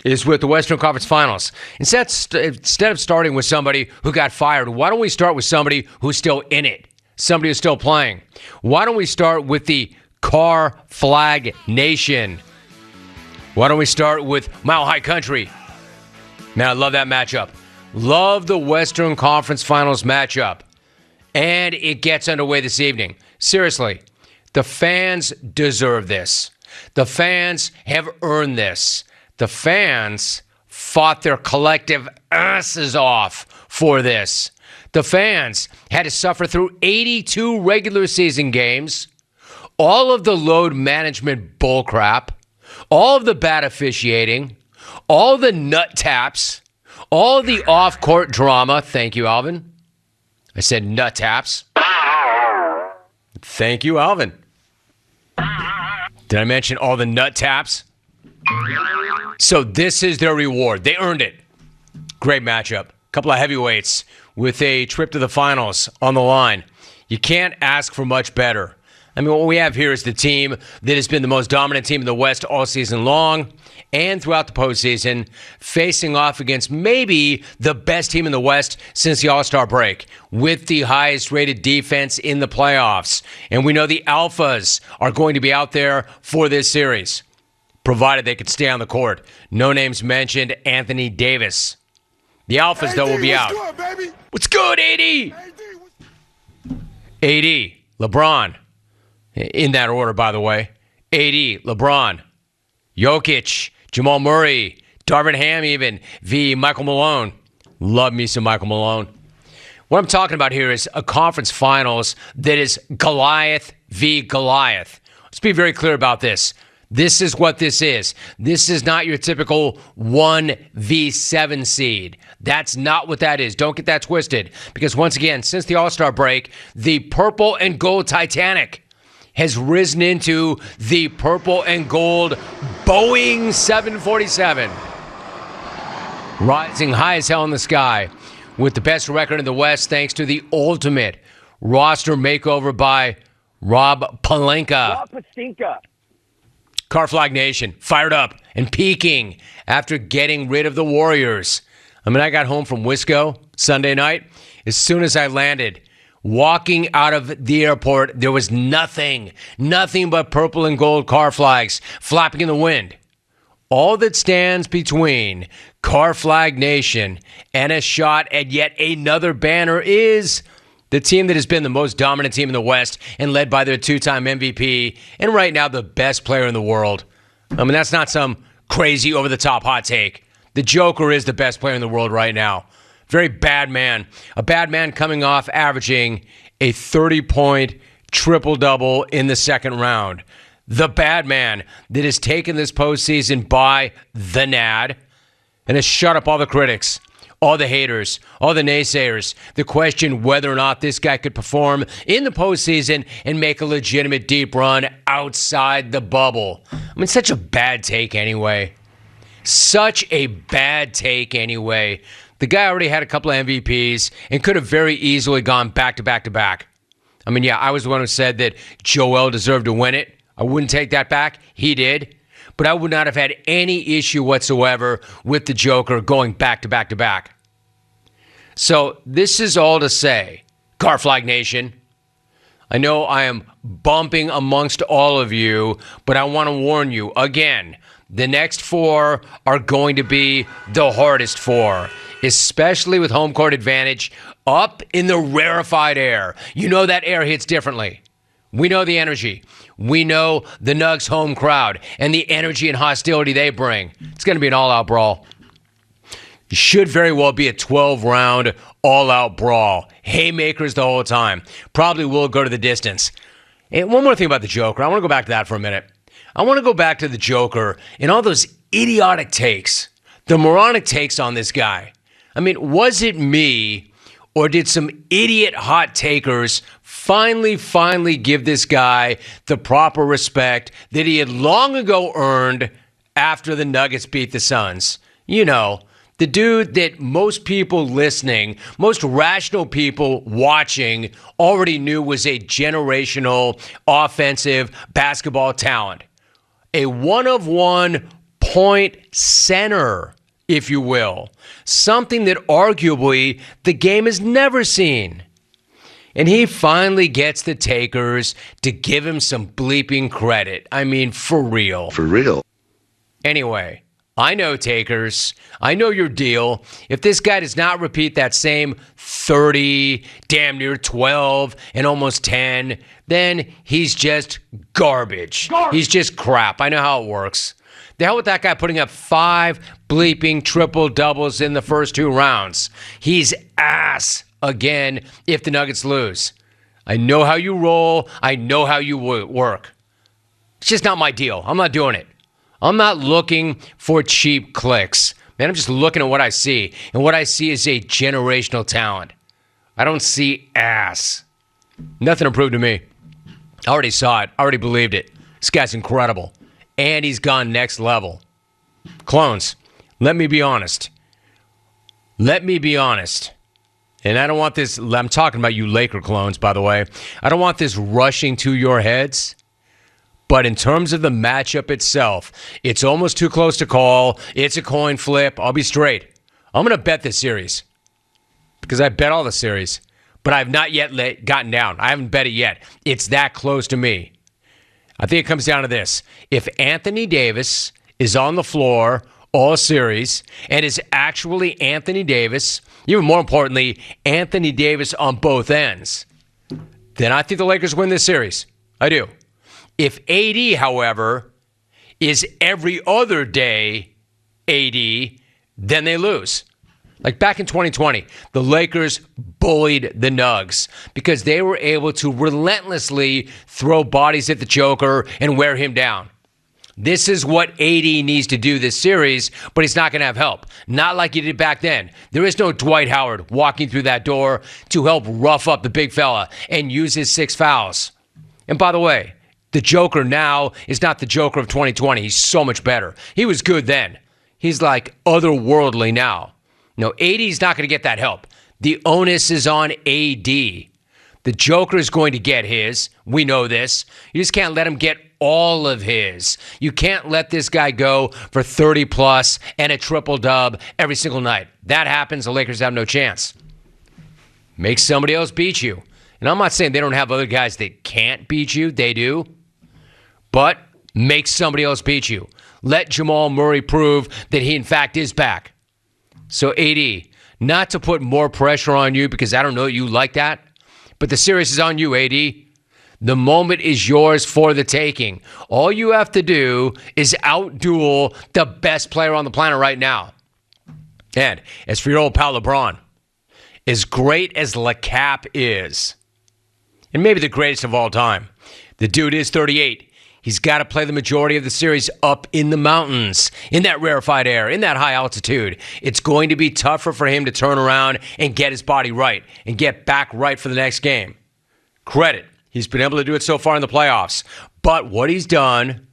is with the Western Conference Finals. Instead of starting with somebody who got fired, why don't we start with somebody who's still in it, somebody who's still playing? Why don't we start with the Car Flag Nation? Why don't we start with Mile High Country? Man, I love that matchup. Love the Western Conference Finals matchup. And it gets underway this evening. Seriously, the fans deserve this. The fans have earned this. The fans fought their collective asses off for this. The fans had to suffer through 82 regular season games, all of the load management bullcrap, all of the bad officiating, all the nut taps, all the off-court drama. Thank you, Alvin. I said nut taps. Thank you, Alvin. Did I mention all the nut taps? So this is their reward. They earned it. Great matchup. Couple of heavyweights with a trip to the finals on the line. You can't ask for much better. I mean, what we have here is the team that has been the most dominant team in the West all season long and throughout the postseason, facing off against maybe the best team in the West since the All-Star break, with the highest-rated defense in the playoffs. And we know the Alphas are going to be out there for this series, provided they could stay on the court. No names mentioned. Anthony Davis. The Alphas, though, will be out. Good, baby? What's good, AD? AD, LeBron. In that order, by the way. AD, LeBron, Jokic, Jamal Murray, Darvin Ham even, v. Michael Malone. Love me some Michael Malone. What I'm talking about here is a conference finals that is Goliath v. Goliath. Let's be very clear about this. This is what this is. This is not your typical 1v7 seed. That's not what that is. Don't get that twisted. Because once again, since the All-Star break, the purple and gold Titanic has risen into the purple and gold Boeing 747. Rising high as hell in the sky with the best record in the West thanks to the ultimate roster makeover by Rob Pelinka. Car Flag Nation, fired up and peaking after getting rid of the Warriors. I mean, I got home from Wisco Sunday night. As soon as I landed, walking out of the airport, there was nothing but purple and gold car flags flapping in the wind. All that stands between Car Flag Nation and a shot at yet another banner is the team that has been the most dominant team in the West and led by their two-time MVP and right now the best player in the world. I mean, that's not some crazy over-the-top hot take. The Joker is the best player in the world right now. Very bad man. A bad man coming off averaging a 30-point triple-double in the second round. The bad man that has taken this postseason by the NAD and has shut up all the critics, all the haters, all the naysayers, the question whether or not this guy could perform in the postseason and make a legitimate deep run outside the bubble. I mean, such a bad take anyway. Such a bad take anyway. The guy already had a couple of MVPs and could have very easily gone back to back to back. I mean, yeah, I was the one who said that Joel deserved to win it. I wouldn't take that back. He did. But I would not have had any issue whatsoever with the Joker going back to back to back. So this is all to say, Car Flag Nation, I know I am bumping amongst all of you, but I want to warn you again, the next four are going to be the hardest four, especially with home court advantage up in the rarefied air. You know that air hits differently. We know the energy. We know the Nugs home crowd and the energy and hostility they bring. It's going to be an all-out brawl. It should very well be a 12-round all-out brawl. Haymakers the whole time. Probably will go to the distance. And one more thing about the Joker. I want to go back to that for a minute. I want to go back to the Joker and all those idiotic takes, the moronic takes on this guy. I mean, was it me or did some idiot hot takers finally give this guy the proper respect that he had long ago earned after the Nuggets beat the Suns? You know, the dude that most people listening, most rational people watching already knew was a generational offensive basketball talent. A one-of-one point center, if you will. Something that arguably the game has never seen. And he finally gets the takers to give him some bleeping credit. I mean, for real. For real. Anyway, I know takers. I know your deal. If this guy does not repeat that same 30, damn near 12, and almost 10, then he's just garbage. He's just crap. I know how it works. The hell with that guy putting up 5 bleeping triple doubles in the first 2 rounds. He's ass again if the Nuggets lose. I know how you roll. I know how you work. It's just not my deal. I'm not doing it. I'm not looking for cheap clicks. Man, I'm just looking at what I see. And what I see is a generational talent. I don't see ass. Nothing to prove to me. I already saw it. I already believed it. This guy's incredible. And he's gone next level. Clones, let me be honest. Let me be honest. And I don't want this, I'm talking about you Laker clones, by the way. I don't want this rushing to your heads. But in terms of the matchup itself, it's almost too close to call. It's a coin flip. I'll be straight. I'm going to bet this series. Because I bet all the series. But I've not yet gotten down. I haven't bet it yet. It's that close to me. I think it comes down to this. If Anthony Davis is on the floor all series and is actually Anthony Davis, even more importantly, Anthony Davis on both ends, then I think the Lakers win this series. I do. If AD, however, is every other day AD, then they lose. Like back in 2020, the Lakers bullied the Nugs because they were able to relentlessly throw bodies at the Joker and wear him down. This is what AD needs to do this series, but he's not going to have help. Not like he did back then. There is no Dwight Howard walking through that door to help rough up the big fella and use his 6 fouls. And by the way, the Joker now is not the Joker of 2020. He's so much better. He was good then. He's like otherworldly now. No, AD's not going to get that help. The onus is on AD. The Joker is going to get his. We know this. You just can't let him get all of his. You can't let this guy go for 30 plus and a triple dub every single night. That happens, the Lakers have no chance. Make somebody else beat you. And I'm not saying they don't have other guys that can't beat you. They do. But make somebody else beat you. Let Jamal Murray prove that he, in fact, is back. So, AD, not to put more pressure on you because I don't know you like that, but the series is on you, AD. The moment is yours for the taking. All you have to do is outduel the best player on the planet right now. And as for your old pal LeBron, as great as LeCap is, and maybe the greatest of all time, the dude is 38. He's got to play the majority of the series up in the mountains, in that rarefied air, in that high altitude. It's going to be tougher for him to turn around and get his body right and get back right for the next game. Credit. He's been able to do it so far in the playoffs. But what he's done,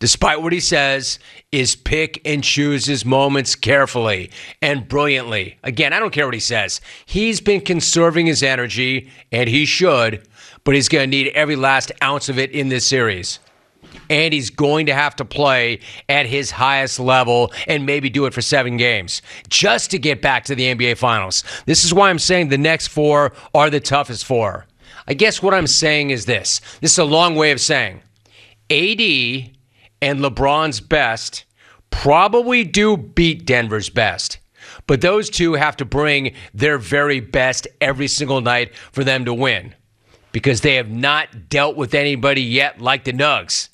despite what he says, is pick and choose his moments carefully and brilliantly. Again, I don't care what he says. He's been conserving his energy, and he should, but he's going to need every last ounce of it in this series. And he's going to have to play at his highest level and maybe do it for 7 games just to get back to the NBA Finals. This is why I'm saying the next 4 are the toughest 4. I guess what I'm saying is this. This is a long way of saying AD and LeBron's best probably do beat Denver's best. But those two have to bring their very best every single night for them to win. Because they have not dealt with anybody yet like the Nugs.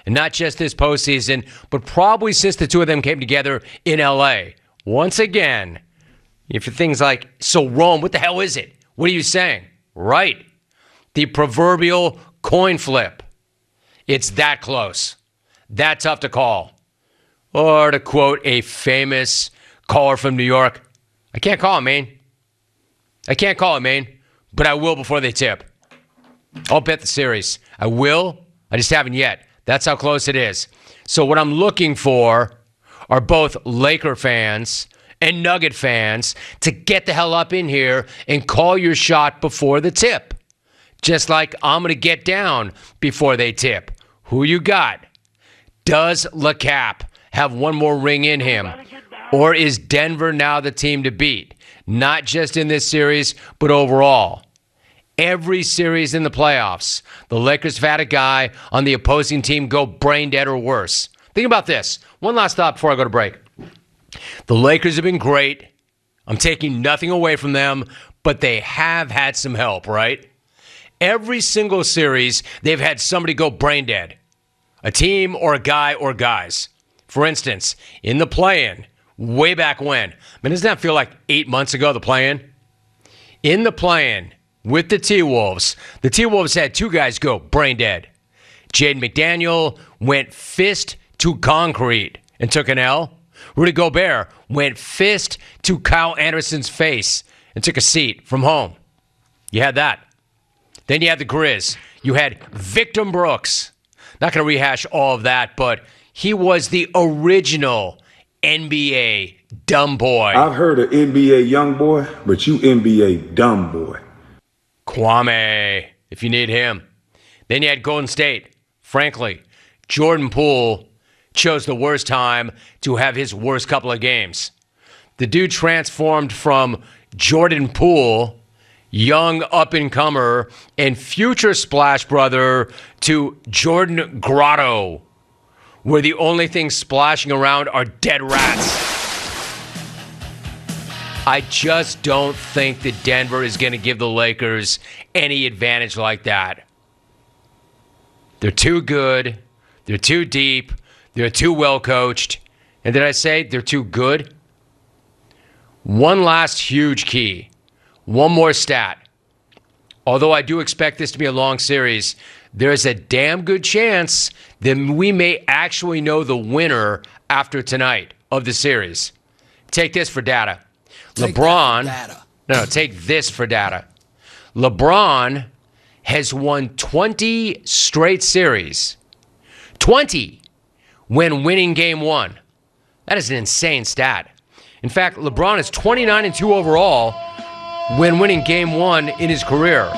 And not just this postseason, but probably since the two of them came together in LA. Once again, if you're things like, so Rome, what the hell is it? What are you saying? Right. The proverbial coin flip. It's that close. That tough to call. Or to quote a famous caller from New York, I can't call it, man. I can't call it, man. But I will before they tip. I'll bet the series. I will. I just haven't yet. That's how close it is. So what I'm looking for are both Laker fans and Nugget fans to get the hell up in here and call your shot before the tip. Just like I'm going to get down before they tip. Who you got? Does LeCap have one more ring in him? Or is Denver now the team to beat? Not just in this series, but overall. Every series in the playoffs, the Lakers have had a guy on the opposing team go brain dead or worse. Think about this. One last thought before I go to break. The Lakers have been great. I'm taking nothing away from them, but they have had some help, right? Every single series, they've had somebody go brain dead. A team or a guy or guys. For instance, in the play-in, way back when. Doesn't that feel like 8 months ago, the play-in? In the play-in with the T-Wolves had two guys go brain dead. Jaden McDaniel went fist to concrete and took an L. Rudy Gobert went fist to Kyle Anderson's face and took a seat from home. You had that. Then you had the Grizz. You had Victor Brooks. Not going to rehash all of that, but he was the original NBA dumb boy. I've heard of NBA young boy, but you NBA dumb boy. Kwame, if you need him. Then you had Golden State. Frankly, Jordan Poole chose the worst time to have his worst couple of games. The dude transformed from Jordan Poole, young up-and-comer, and future Splash Brother, to Jordan Grotto, where the only things splashing around are dead rats. I just don't think that Denver is going to give the Lakers any advantage like that. They're too good. They're too deep. They're too well coached. And did I say they're too good? One last huge key. One more stat. Although I do expect this to be a long series, there's a damn good chance that we may actually know the winner after tonight of the series. Take this for data. Take this for data. LeBron has won 20 straight series. 20 when winning game one. That is an insane stat. In fact, LeBron is 29-2 overall when winning game one in his career.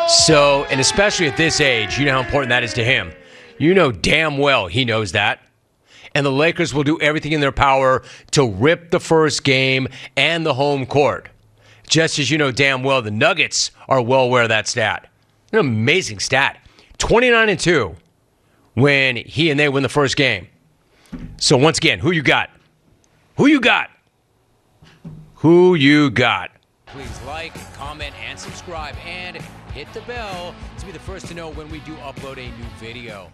So, and especially at this age, you know how important that is to him. You know damn well he knows that. And the Lakers will do everything in their power to rip the first game and the home court. Just as you know damn well the Nuggets are well aware of that stat. An amazing stat. 29-2 when he and they win the first game. So once again, who you got? Who you got? Who you got? Please like, comment, and subscribe, and hit the bell to be the first to know when we do upload a new video.